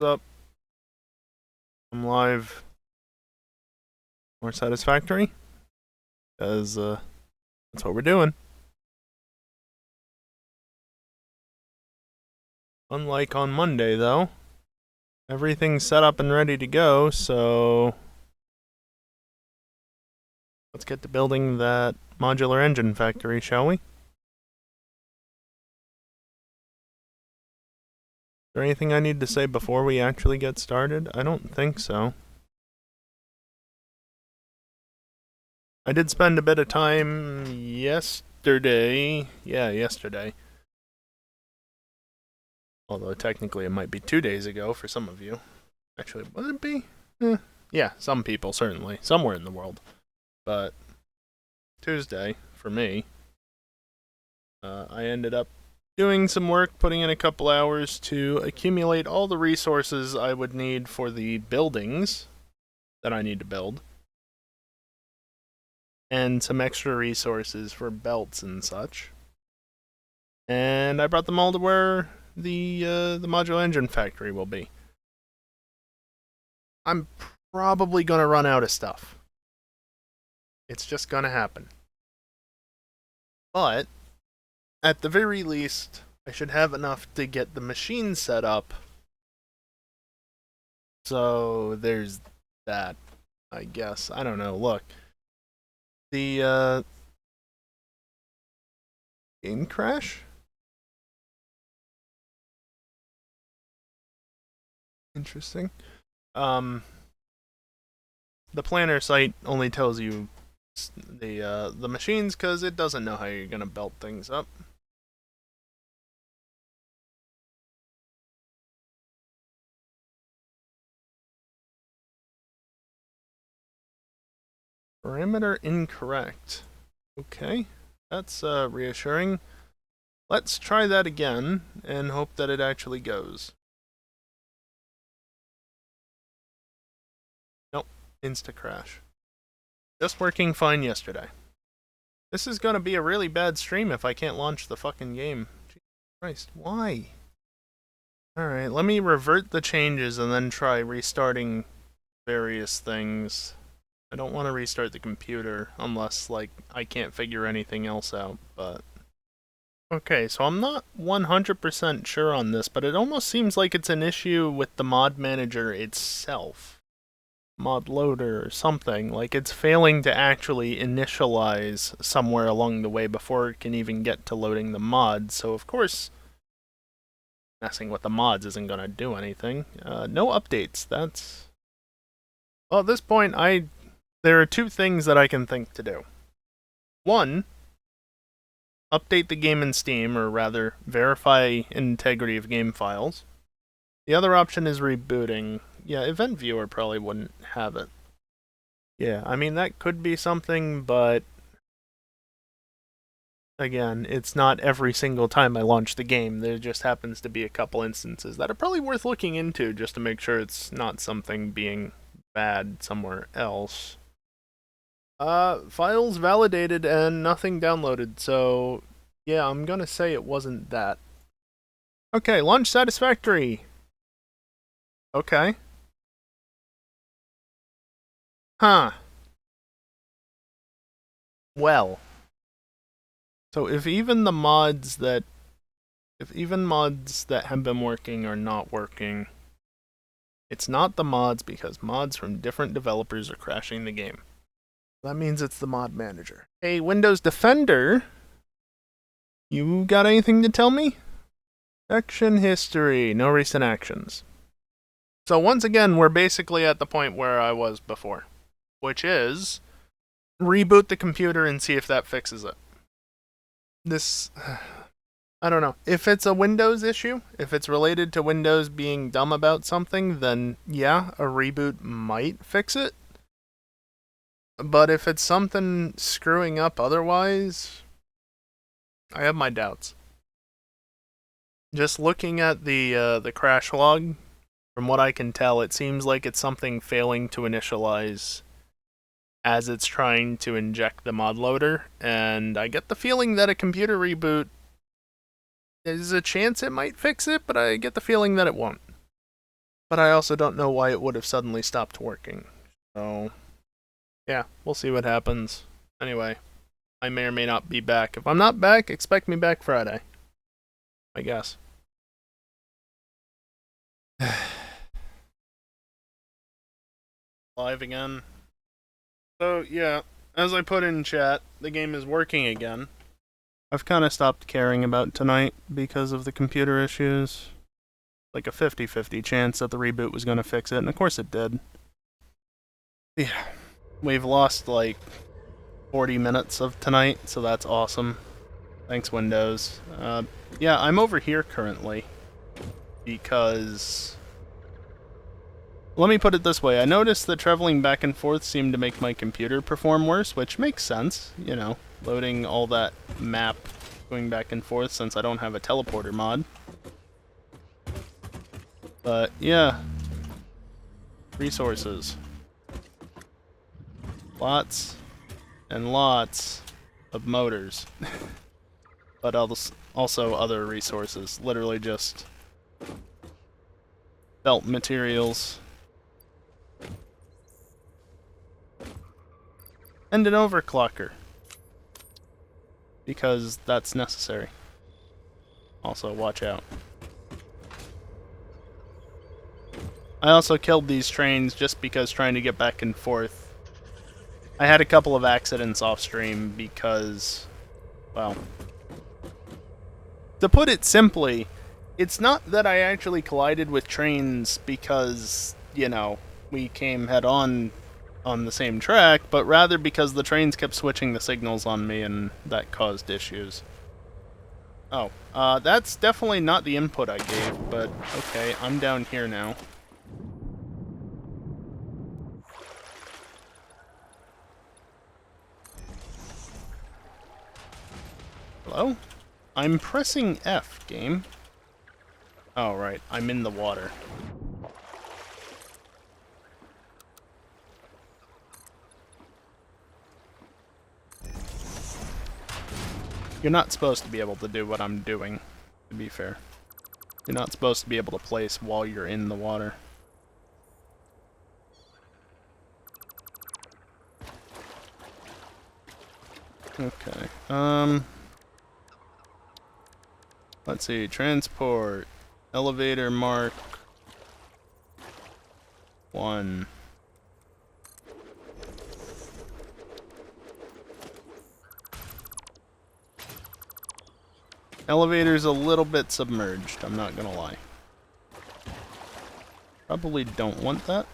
up? I'm live. More Satisfactory? Because, that's what we're doing. Unlike on Monday, though, everything's set up and ready to go, so let's get to building that modular engine factory, shall we? Is there anything I need to say before we actually get started? I don't think so. I did spend a bit of time yesterday. Yeah, yesterday. Although technically it might be 2 days ago for some of you. Actually, would it be? Yeah, some people, certainly. Somewhere in the world. But Tuesday, for me, I ended up doing some work, putting in a couple hours to accumulate all the resources I would need for the buildings that I need to build. And some extra resources for belts and such. And I brought them all to where the modular engine factory will be. I'm probably going to run out of stuff. It's just going to happen. But, at the very least, I should have enough to get the machine set up. So, there's that, I guess. I don't know. Look. The, game crash? Interesting. The planner site only tells you the machines because it doesn't know how you're gonna belt things up. Parameter incorrect. Okay, that's reassuring. Let's try that again and hope that it actually goes. Nope, insta crash. Just working fine yesterday. This is gonna be a really bad stream if I can't launch the fucking game. Jesus Christ, why? Alright, let me revert the changes and then try restarting various things. I don't want to restart the computer unless, like, I can't figure anything else out, but... Okay, so I'm not 100% sure on this, but it almost seems like it's an issue with the mod manager itself. Mod loader or something. Like, it's failing to actually initialize somewhere along the way before it can even get to loading the mods, so of course... messing with the mods isn't gonna do anything. No updates, that's... Well, at this point, there are two things that I can think to do. One, update the game in Steam, or rather, verify integrity of game files. The other option is rebooting. Yeah, Event Viewer probably wouldn't have it. Yeah, I mean, that could be something, but... Again, it's not every single time I launch the game. There just happens to be a couple instances that are probably worth looking into just to make sure it's not something being bad somewhere else. Files validated and nothing downloaded, so yeah, I'm gonna say it wasn't that. Okay, launch Satisfactory. Okay. Huh. Well. So if even mods that have been working are not working, it's not the mods because mods from different developers are crashing the game. That means it's the mod manager. Hey, Windows Defender, you got anything to tell me? Action history, no recent actions. So once again, we're basically at the point where I was before, which is reboot the computer and see if that fixes it. I don't know. If it's a Windows issue, if it's related to Windows being dumb about something, then yeah, a reboot might fix it. But if it's something screwing up otherwise, I have my doubts. Just looking at the crash log, from what I can tell, it seems like it's something failing to initialize as it's trying to inject the mod loader, and I get the feeling that a computer reboot, there's a chance it might fix it, but I get the feeling that it won't. but I also don't know why it would have suddenly stopped working. So, yeah, we'll see what happens. Anyway, I may or may not be back. If I'm not back, expect me back Friday. I guess. Live again. So, yeah, as I put in chat, the game is working again. I've kind of stopped caring about tonight because of the computer issues. Like a 50-50 chance that the reboot was going to fix it, and of course it did. Yeah. We've lost like 40 minutes of tonight, so that's awesome. Thanks, Windows. Yeah, I'm over here currently because... Let me put it this way. I noticed that traveling back and forth seemed to make my computer perform worse, which makes sense, you know, loading all that map going back and forth since I don't have a teleporter mod. But, yeah. Resources. Lots and lots of motors. But also other resources. Literally just belt materials. And an overclocker. Because that's necessary. Also, watch out. I also killed these trains just because trying to get back and forth. I had a couple of accidents off stream because, well, to put it simply, it's not that I actually collided with trains because, you know, we came head on the same track, but rather because the trains kept switching the signals on me and that caused issues. Oh, that's definitely not the input I gave, but okay, I'm down here now. Hello? I'm pressing F, game. Oh, right, I'm in the water. You're not supposed to be able to do what I'm doing, to be fair. You're not supposed to be able to place while you're in the water. Okay, let's see, transport, elevator mark 1. Elevator's a little bit submerged, I'm not gonna lie. Probably don't want that.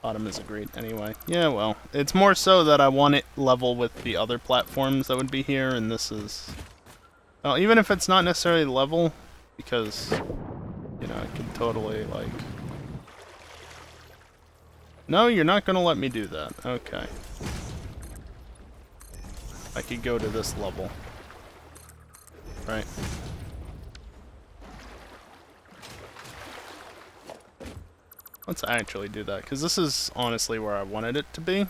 Bottom is agreed anyway. Yeah, well, it's more so that I want it level with the other platforms that would be here, and this is... Well, even if it's not necessarily level, because, you know, I could totally, like... No, you're not gonna let me do that. Okay. I could go to this level. Right. Let's actually do that, because this is honestly where I wanted it to be.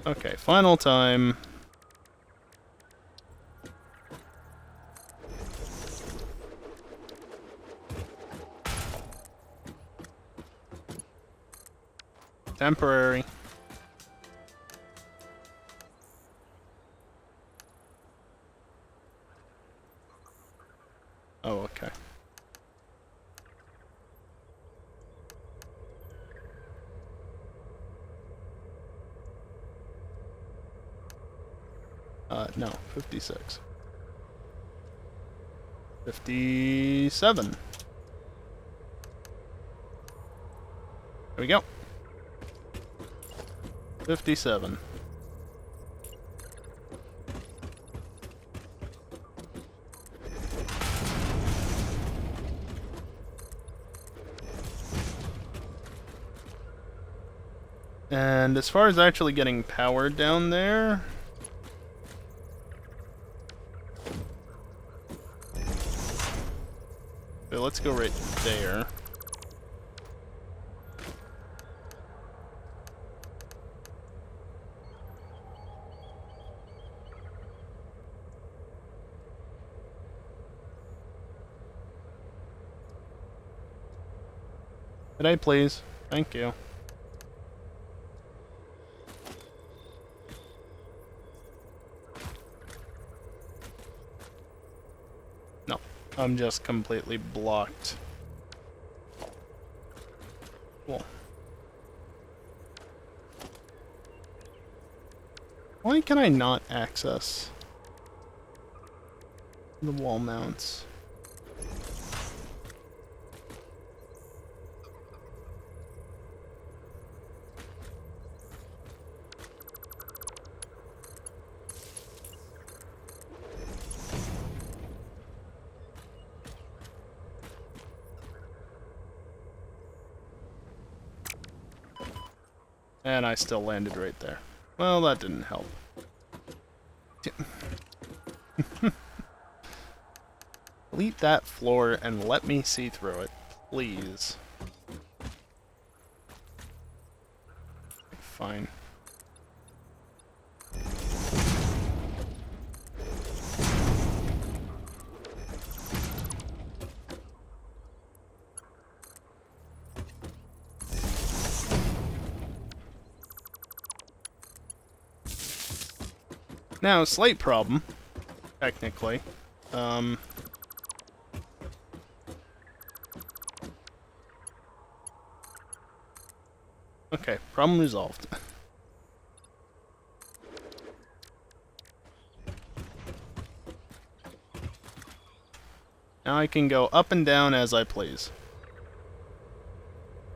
Okay, final time. Temporary. Oh, okay. No, 56. 57. There we go. 57. And as far as actually getting power down there... Okay, let's go right there. Could I please? Thank you. No, I'm just completely blocked. Cool. Why can I not access the wall mounts? And I still landed right there. Well, that didn't help. Delete that floor and let me see through it, please. Fine. Now, slight problem, technically. Okay, problem resolved. Now I can go up and down as I please.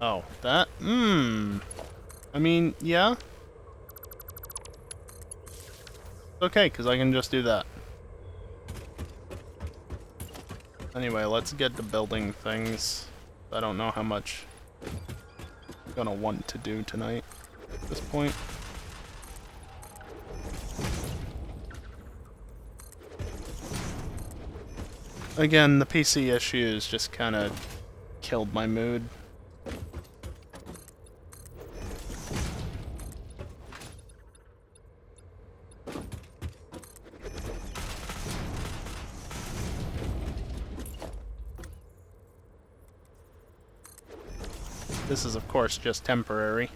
Oh, that? I mean, yeah. Okay, because I can just do that. Anyway, let's get to building things. I don't know how much I'm gonna want to do tonight at this point. Again, the PC issues just kind of killed my mood. This is, of course, just temporary.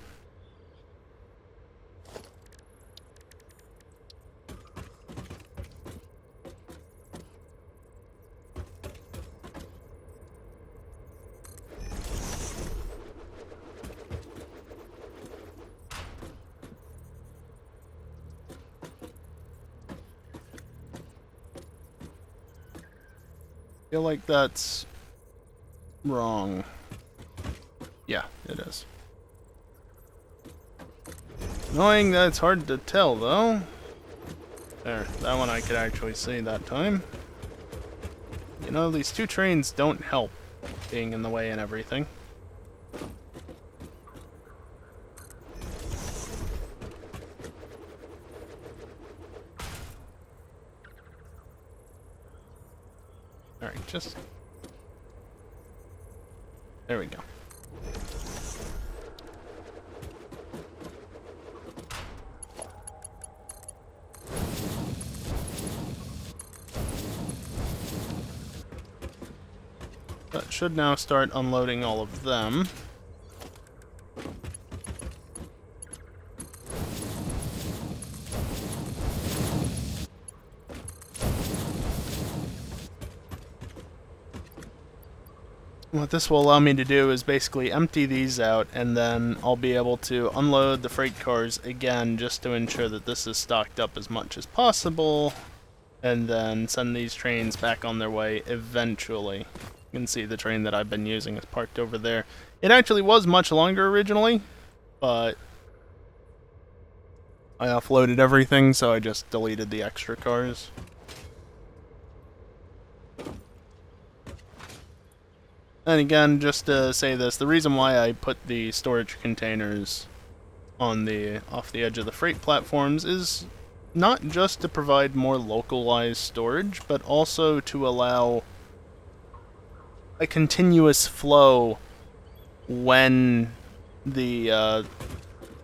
I feel like that's wrong. Yeah, it is. Annoying that it's hard to tell, though. There, that one I could actually see that time. You know, these two trains don't help being in the way and everything. Alright, just... There we go. That should now start unloading all of them. What this will allow me to do is basically empty these out, and then I'll be able to unload the freight cars again just to ensure that this is stocked up as much as possible, and then send these trains back on their way eventually. You can see the train that I've been using is parked over there. It actually was much longer originally, but I offloaded everything, so I just deleted the extra cars. And again, just to say this, the reason why I put the storage containers on the off the edge of the freight platforms is not just to provide more localized storage, but also to allow a continuous flow when the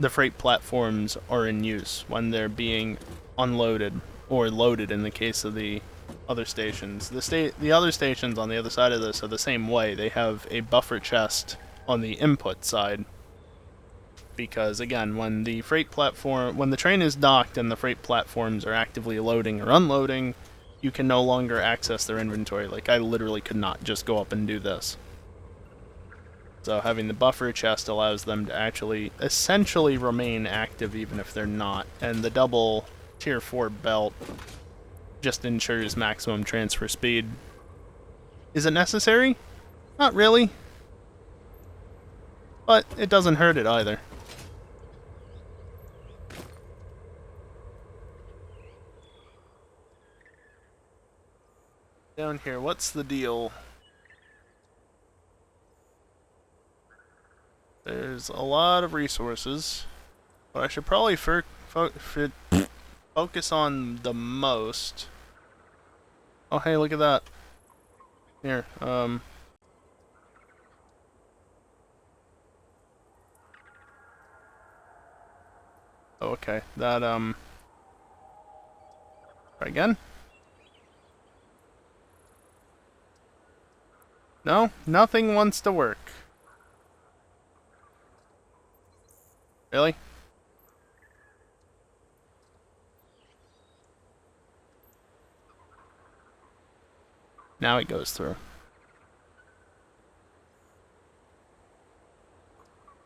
freight platforms are in use, when they're being unloaded or loaded in the case of the other stations. The other stations on the other side of this are the same way. They have a buffer chest on the input side, because again, when the train is docked and the freight platforms are actively loading or unloading, you can no longer access their inventory. Like, I literally could not just go up and do this. So having the buffer chest allows them to actually essentially remain active even if they're not. And the double tier 4 belt just ensures maximum transfer speed. Is it necessary? Not really. But it doesn't hurt it either. Down here, what's the deal? There's a lot of resources, but I should probably focus on the most. Oh, hey, look at that. Here, oh, okay, that, try again? No, nothing wants to work. Really? Now it goes through.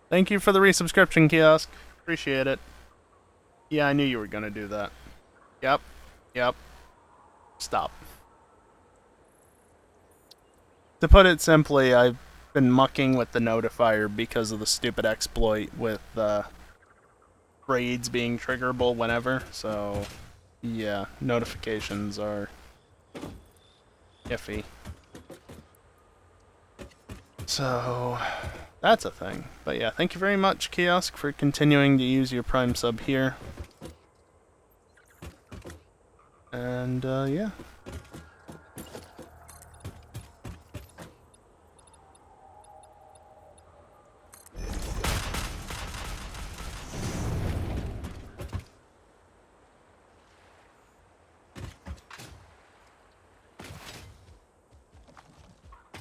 Thank you for the resubscription, Kiosk. Appreciate it. Yeah, I knew you were gonna do that. Yep. Yep. Stop. To put it simply, I've been mucking with the notifier because of the stupid exploit with raids being triggerable whenever, so yeah, notifications are iffy. So that's a thing. But yeah, thank you very much, Kiosk, for continuing to use your Prime sub here. And yeah.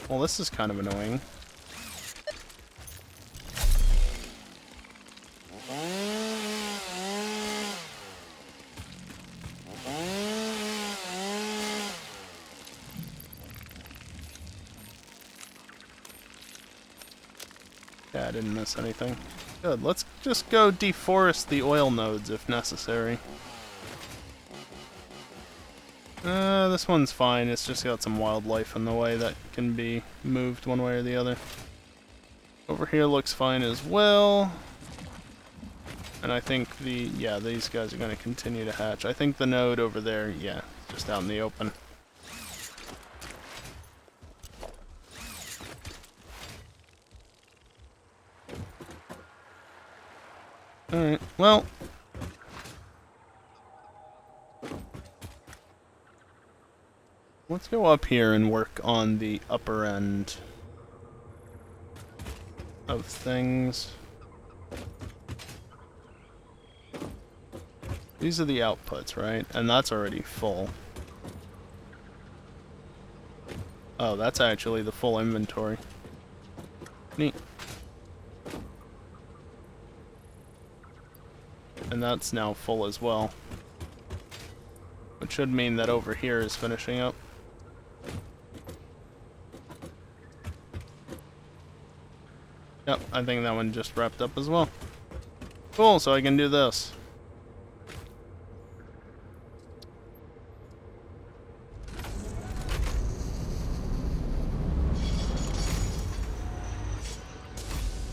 Well, this is kind of annoying. Yeah, I didn't miss anything. Good, let's just go deforest the oil nodes if necessary. This one's fine, it's just got some wildlife in the way that can be moved one way or the other. Over here looks fine as well. And I think these guys are going to continue to hatch. I think the node over there, yeah, just out in the open. Alright, well. Let's go up here and work on the upper end of things. These are the outputs, right? And that's already full. Oh, that's actually the full inventory. Neat. And that's now full as well. Which should mean that over here is finishing up. Yep, I think that one just wrapped up as well. Cool, so I can do this.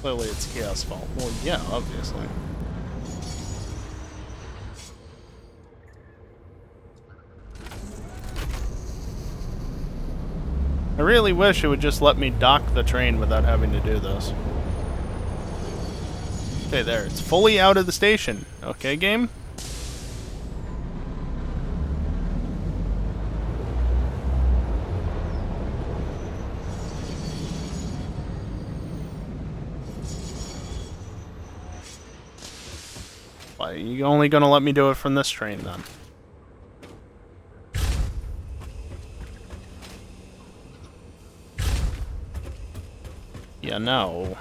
Clearly it's Chaos' fault. Well, yeah, obviously. I really wish it would just let me dock the train without having to do this. Okay, there. It's fully out of the station. Okay, game? Why, are you only gonna let me do it from this train, then? Yeah, no.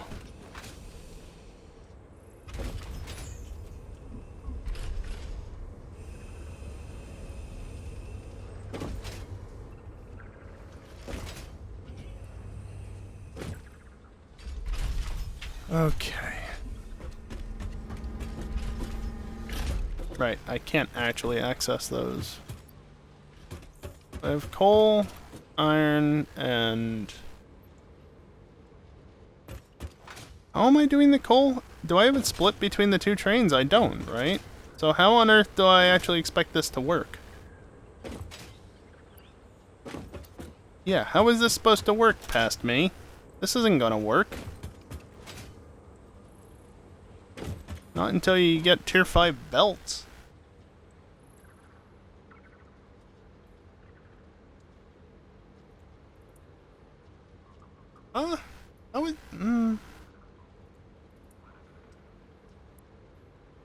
Okay. Right, I can't actually access those. I have coal, iron, and... How am I doing the coal? Do I have it split between the two trains? I don't, right? So how on earth do I actually expect this to work? Yeah, how is this supposed to work past me? This isn't gonna work. Not until you get tier 5 belts.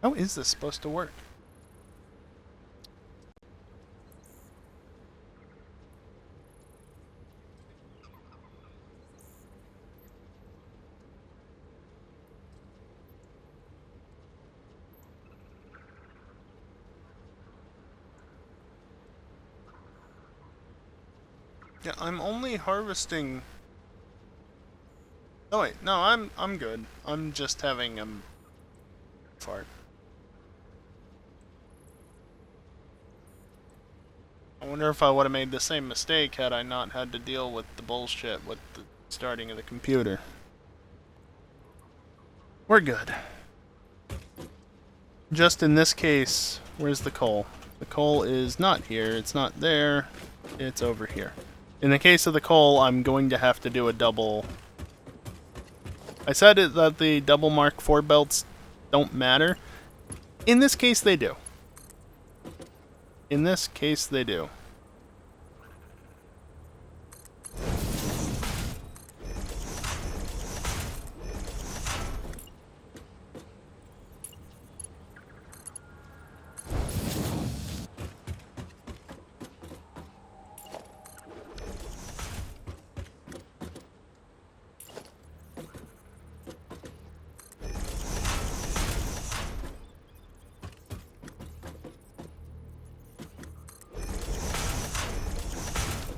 How is this supposed to work? Yeah, I'm only harvesting... Oh wait, no, I'm good. I'm just having a fart. I wonder if I would have made the same mistake had I not had to deal with the bullshit with the starting of the computer. We're good. Just in this case, where's the coal? The coal is not here, it's not there, it's over here. In the case of the coal, I'm going to have to do a double... I said that the double Mark IV belts don't matter. In this case, they do. In this case, they do.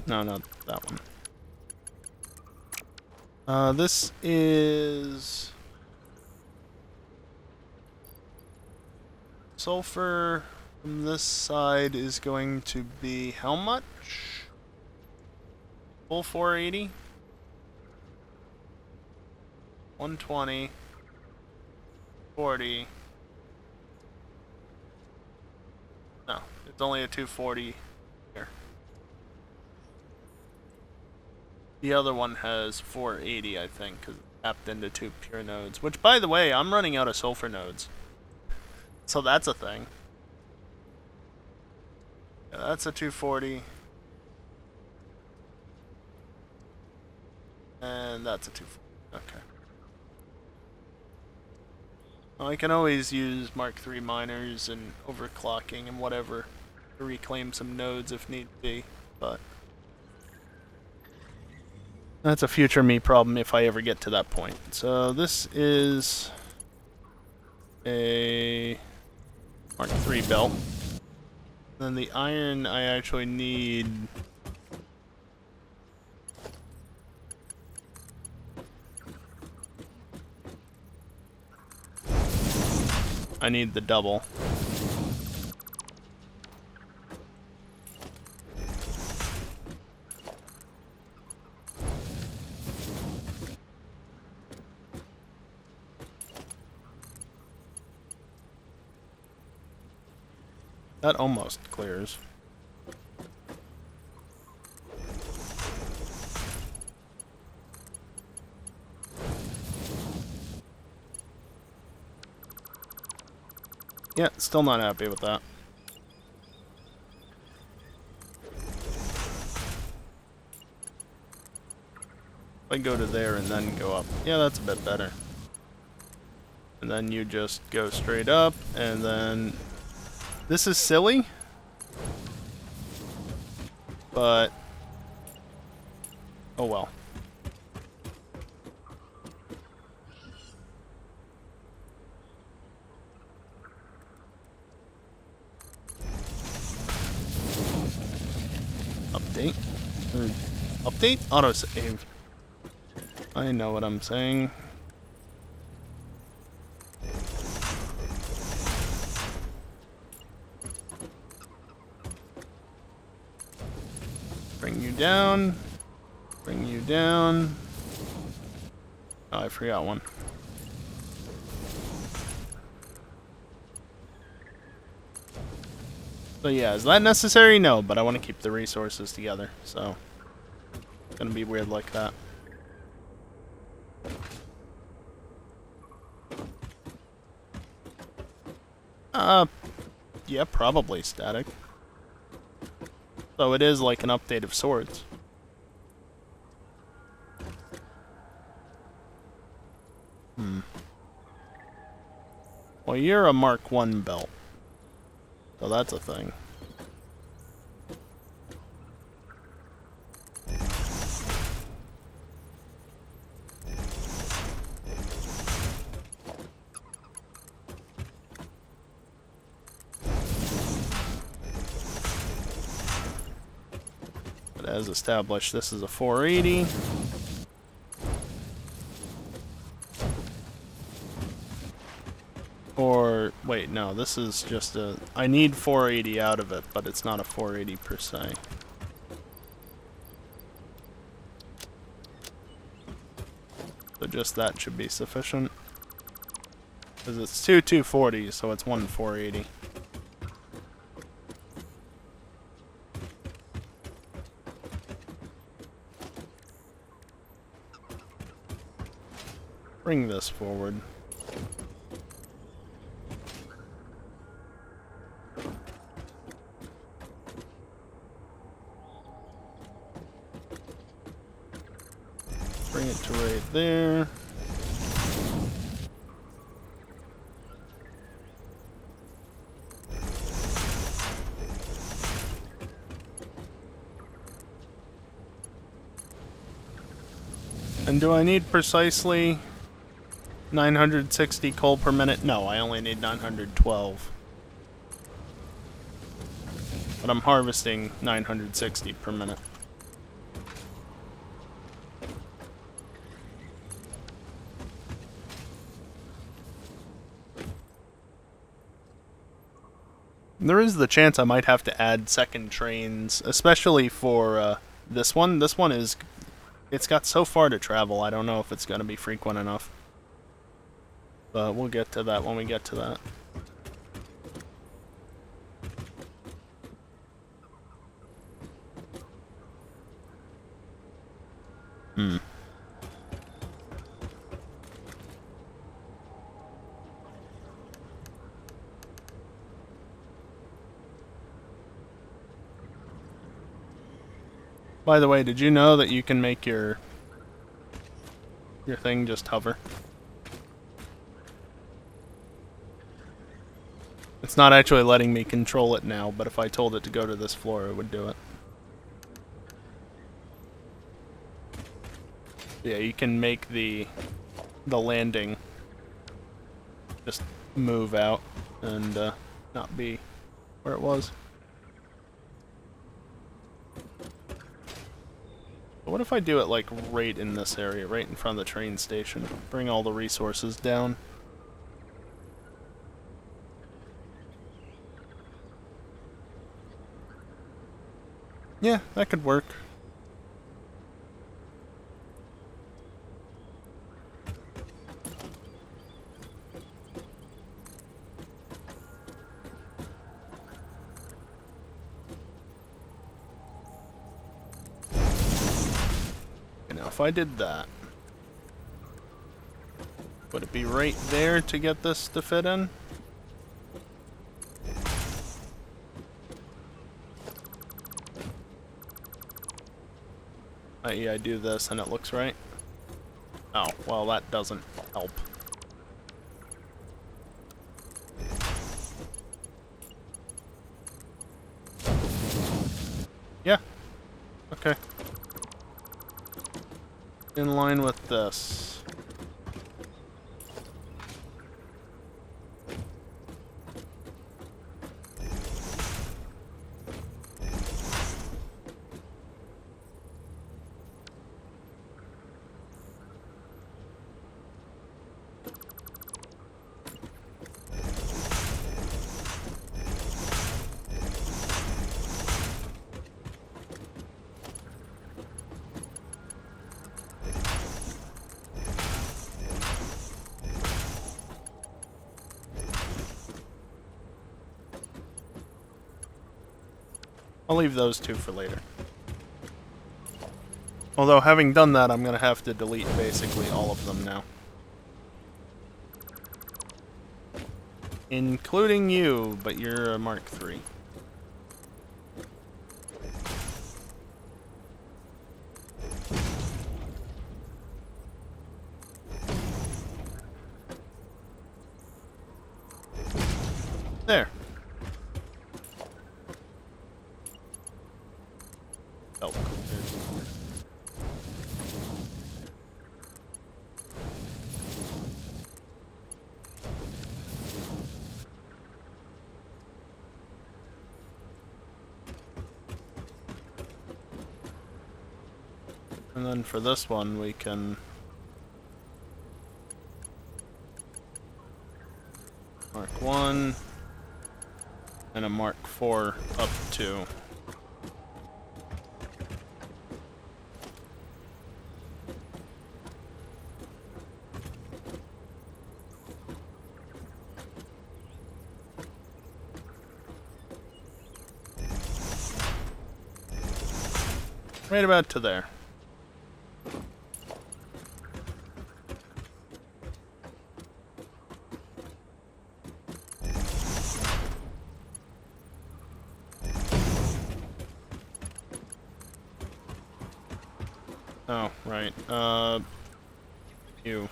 No, not that one. This is... Sulfur from this side is going to be how much? Full 480? 120. 40. No, it's only a 240 here. The other one has 480, I think, because it's tapped into 2 pure nodes. Which, by the way, I'm running out of sulfur nodes. So that's a thing. Yeah, that's a 240. And that's a 240. Okay. Well, I can always use Mark III miners and overclocking and whatever to reclaim some nodes if need be, but... That's a future me problem if I ever get to that point. So this is a Mark III belt. Then the iron I actually need... I need the double. That almost clears. Yeah, still not happy with that. If I go to there and then go up. Yeah, that's a bit better. And then you just go straight up, and then... This is silly. But... oh well. Update? Update? Autosave. I know what I'm saying. Bring you down. Bring you down. Oh, I forgot one. So yeah, is that necessary? No, but I want to keep the resources together, so it's gonna be weird like that. Yeah, probably static. So it is like an update of sorts. Well, you're a Mark 1 belt. So that's a thing. But as established, this is a 480. Or, wait, no, this is just a... I need 480 out of it, but it's not a 480 per se. So just that should be sufficient. Because it's two 240s, so it's one 480. Bring this forward. Bring it to right there. And do I need precisely 960 coal per minute? No, I only need 912. But I'm harvesting 960 per minute. There is the chance I might have to add second trains, especially for this one. This one is... it's got so far to travel, I don't know if it's going to be frequent enough. But we'll get to that when we get to that. By the way, did you know that you can make your thing just hover? It's not actually letting me control it now, but if I told it to go to this floor, it would do it. Yeah, you can make the landing just move out and not be where it was. But what if I do it like right in this area, right in front of the train station? Bring all the resources down. Yeah, that could work. If I did that, would it be right there to get this to fit in? i.e. I do this and it looks right. Oh, well that doesn't help. Yeah. Okay. In line with this. I'll leave those two for later. Although, having done that, I'm gonna have to delete basically all of them now. Including you, but you're a Mark III. There. Oh. And then for this one, we can Mark 1 and a Mark 4 up to. Right about to there. Oh, right. You.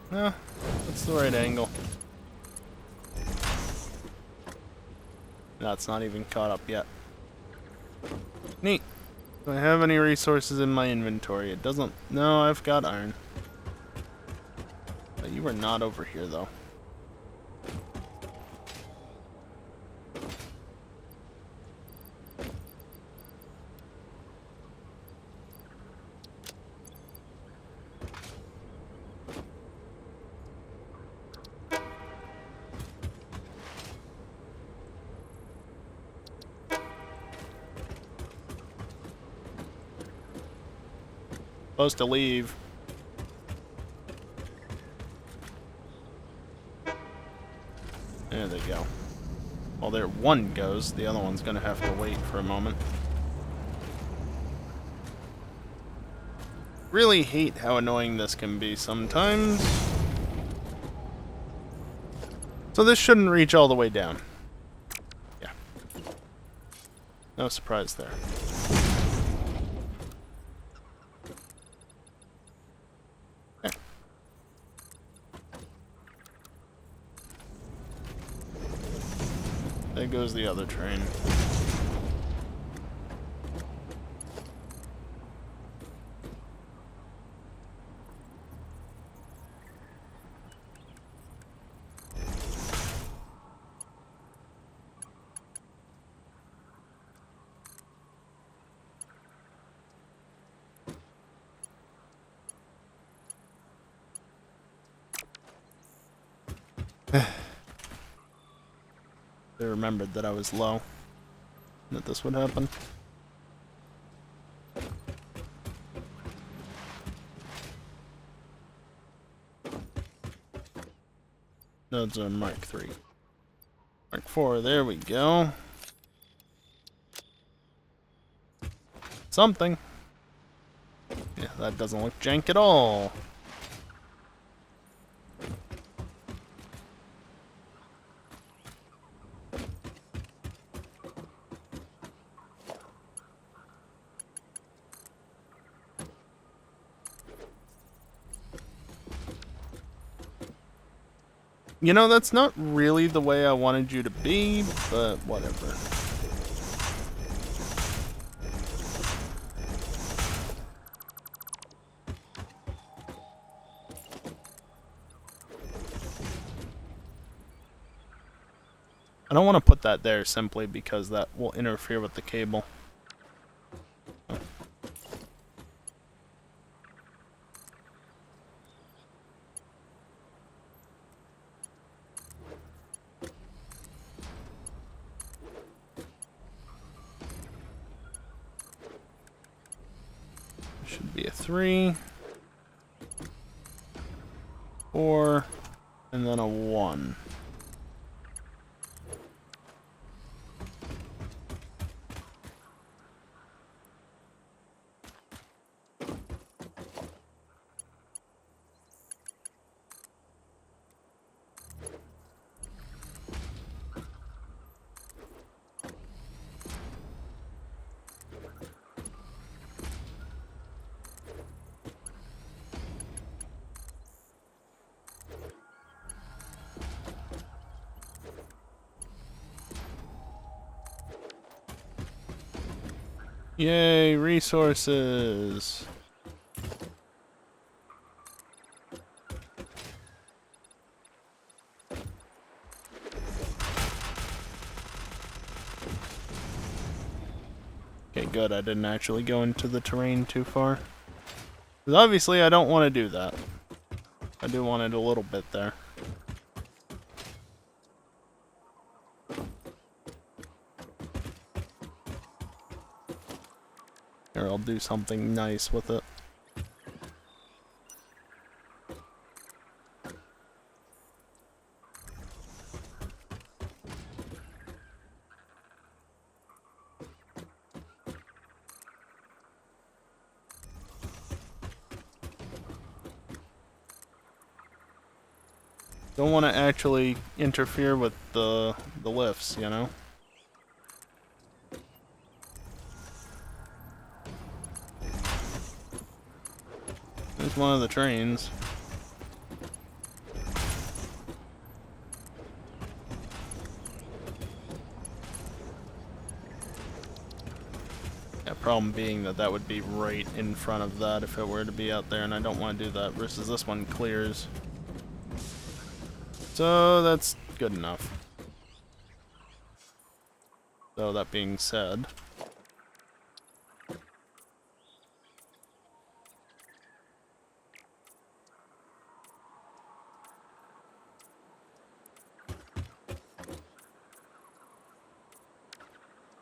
No, that's the right angle. No, it's not even caught up yet. Neat. Do I have any resources in my inventory? It doesn't... No, I've got iron. But you were not over here, though. Supposed to leave. There they go. Well, there one goes. The other one's gonna have to wait for a moment. Really hate how annoying this can be sometimes. So this shouldn't reach all the way down. Yeah. No surprise there. There goes the other train. They remembered that I was low, that this would happen. Those are Mark III. Mark IV, there we go. Something. Yeah, that doesn't look jank at all. You know, that's not really the way I wanted you to be, but whatever. I don't want to put that there simply because that will interfere with the cable. Should be a 3, 4, and then a 1. Yay, resources! Okay, good, I didn't actually go into the terrain too far. Because obviously I don't want to do that. I do want it a little bit there. Here, I'll do something nice with it. Don't want to actually interfere with the lifts, you know? There's one of the trains. Yeah, problem being that that would be right in front of that if it were to be out there, and I don't want to do that, versus this one clears. So that's good enough. So that being said,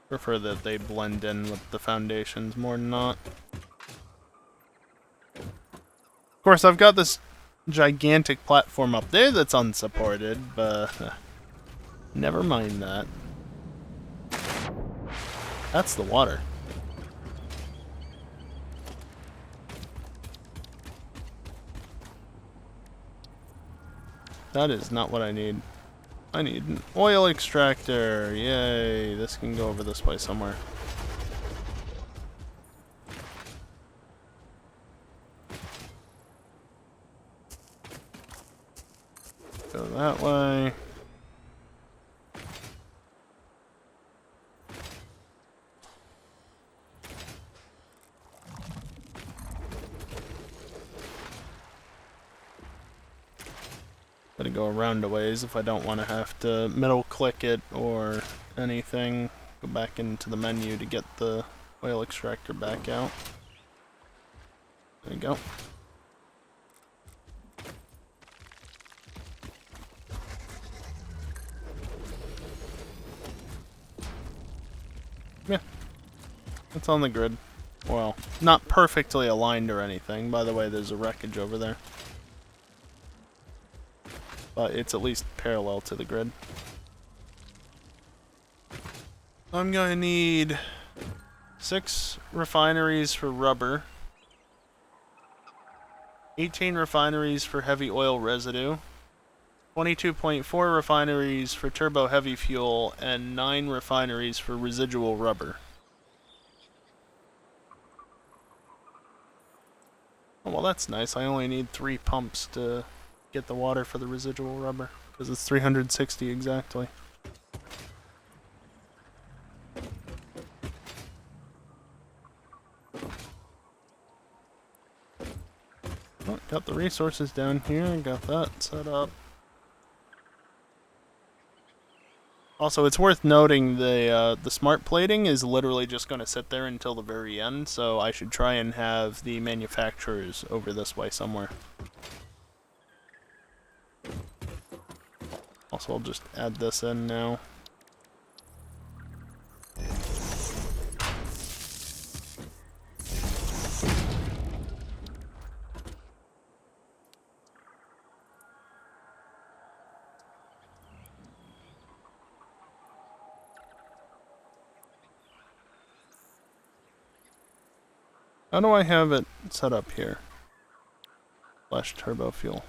prefer that they blend in with the foundations more than not. Of course, I've got this gigantic platform up there that's unsupported, but never mind that. That's the water. That is not what I need. I need an oil extractor. Yay, this can go over this way somewhere. Go that way. Gotta go around a ways if I don't want to have to middle click it or anything. Go back into the menu to get the oil extractor back out. There you go. Yeah, it's on the grid. Well, not perfectly aligned or anything. By the way, there's a wreckage over there. But it's at least parallel to the grid. I'm gonna need 6 refineries for rubber, 18 refineries for heavy oil residue, 22.4 refineries for turbo heavy fuel, and 9 refineries for residual rubber. Oh, well, that's nice. I only need 3 pumps to get the water for the residual rubber. because it's 360 exactly. Oh, got the resources down here, got that set up. Also, it's worth noting the smart plating is literally just going to sit there until the very end, so I should try and have the manufacturers over this way somewhere. Also, I'll just add this in now. How do I have it set up here? Flash turbo fuel.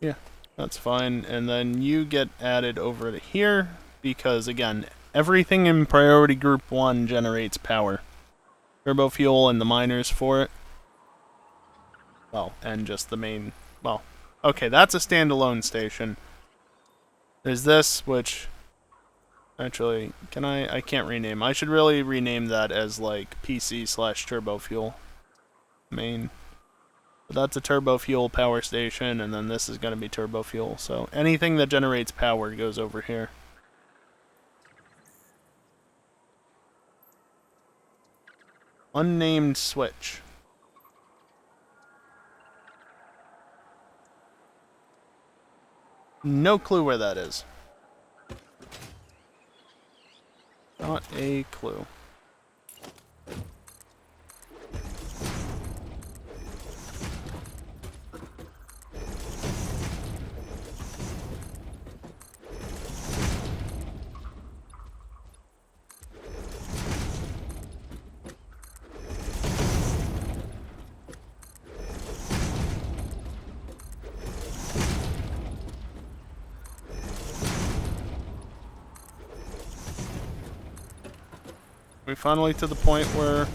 Yeah, that's fine. And then you get added over to here because, again, everything in priority group 1 generates power. Turbo fuel and the miners for it. Well, and just the main... Well, okay, that's a standalone station. There's this, which... Actually, can I can't rename. I should really rename that as, like, PC/turbo fuel. Main. But that's a turbo fuel power station, and then this is going to be turbo fuel. So anything that generates power goes over here. Unnamed switch. No clue where that is. Not a clue. We finally to the point where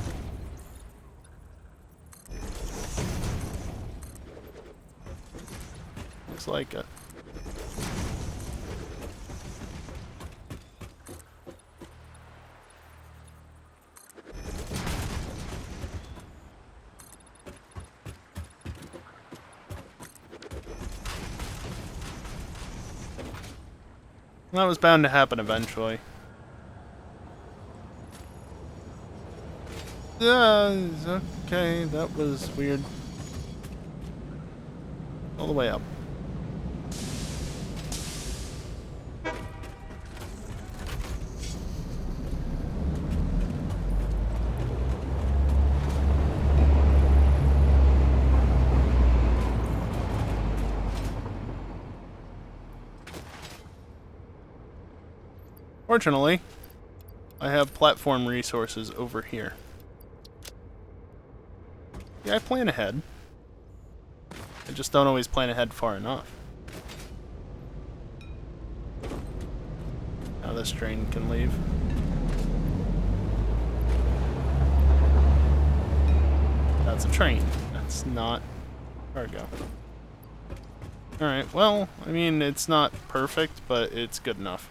looks like it. That was bound to happen eventually. Okay, that was weird. All the way up. Fortunately, I have platform resources over here. Yeah, I plan ahead. I just don't always plan ahead far enough. Now this train can leave. That's a train. That's not cargo. Alright, well, I mean, it's not perfect, but it's good enough.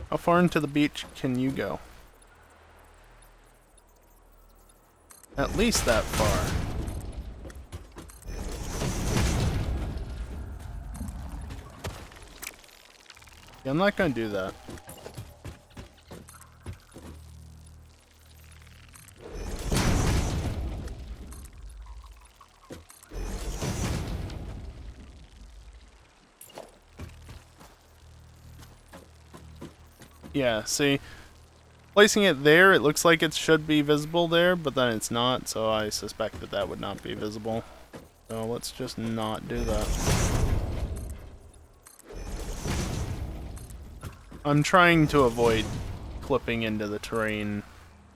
How far into the beach can you go? At least that far. Yeah, I'm not gonna do that. Yeah, see, placing it there, it looks like it should be visible there, but then it's not, so I suspect that that would not be visible. So let's just not do that. I'm trying to avoid clipping into the terrain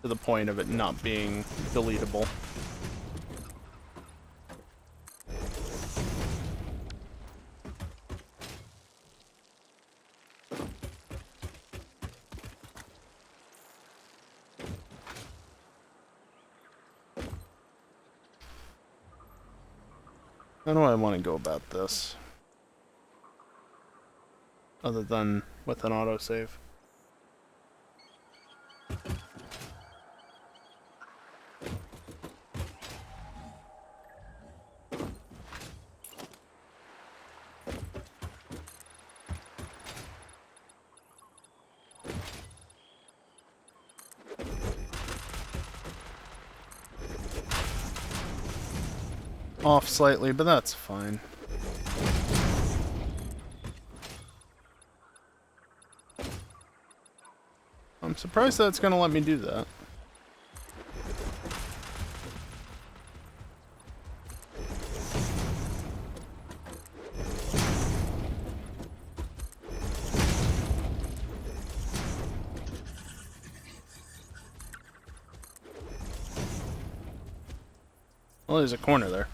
to the point of it not being deletable. How do I want to go about this? Other than with an autosave. Off slightly, but that's fine. I'm surprised that it's gonna let me do that. Well, there's a corner there.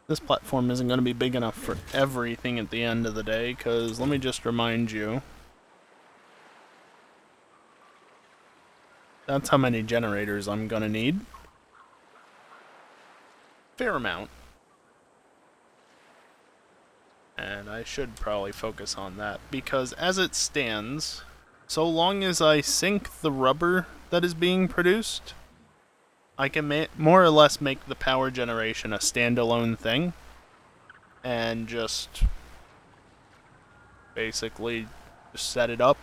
This platform isn't going to be big enough for everything at the end of the day, because let me just remind you, that's how many generators I'm going to need. Fair amount. And I should probably focus on that, because as it stands, so long as I sink the rubber that is being produced, I can more or less make the power generation a standalone thing, and just basically just set it up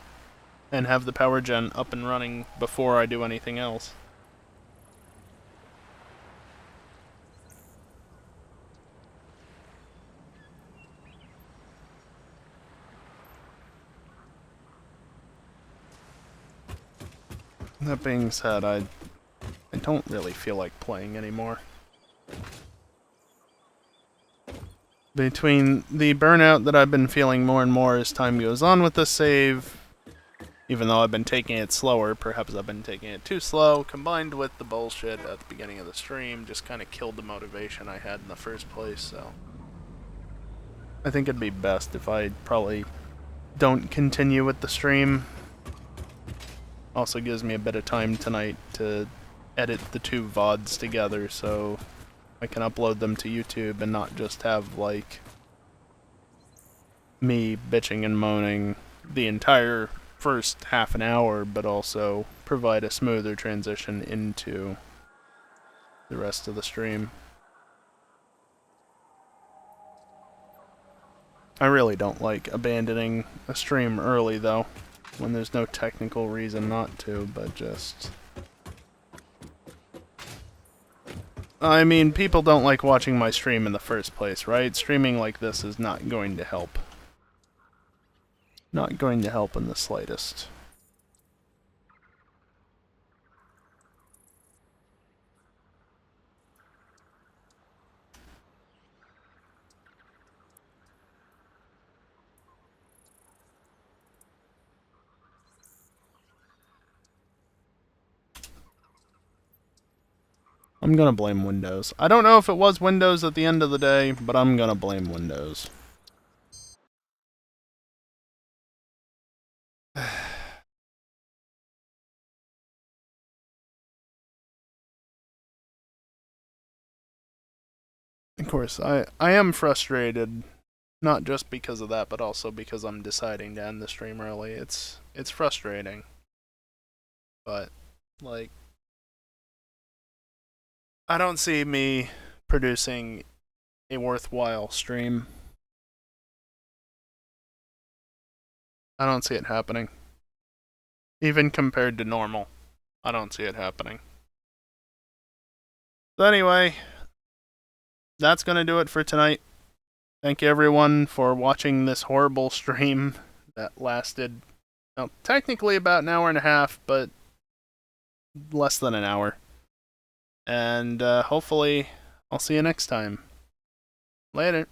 and have the power gen up and running before I do anything else. That being said, I don't really feel like playing anymore. Between the burnout that I've been feeling more and more as time goes on with the save, even though I've been taking it slower, perhaps I've been taking it too slow, combined with the bullshit at the beginning of the stream, just kind of killed the motivation I had in the first place, so I think it'd be best if I probably don't continue with the stream. Also gives me a bit of time tonight to edit the two VODs together so I can upload them to YouTube and not just have, like, me bitching and moaning the entire first half an hour, but also provide a smoother transition into the rest of the stream. I really don't like abandoning a stream early, though, when there's no technical reason not to, but just... I mean, people don't like watching my stream in the first place, right? Streaming like this is not going to help. Not going to help in the slightest. I'm gonna blame Windows. I don't know if it was Windows at the end of the day, but I'm gonna blame Windows. Of course, I am frustrated Not just because of that, but also because I'm deciding to end the stream early. It's frustrating. But, like, I don't see me producing a worthwhile stream. I don't see it happening. Even compared to normal, I don't see it happening. So anyway, that's going to do it for tonight. Thank you everyone for watching this horrible stream that lasted, well, technically about an hour and a half, but less than an hour. And hopefully I'll see you next time. Later.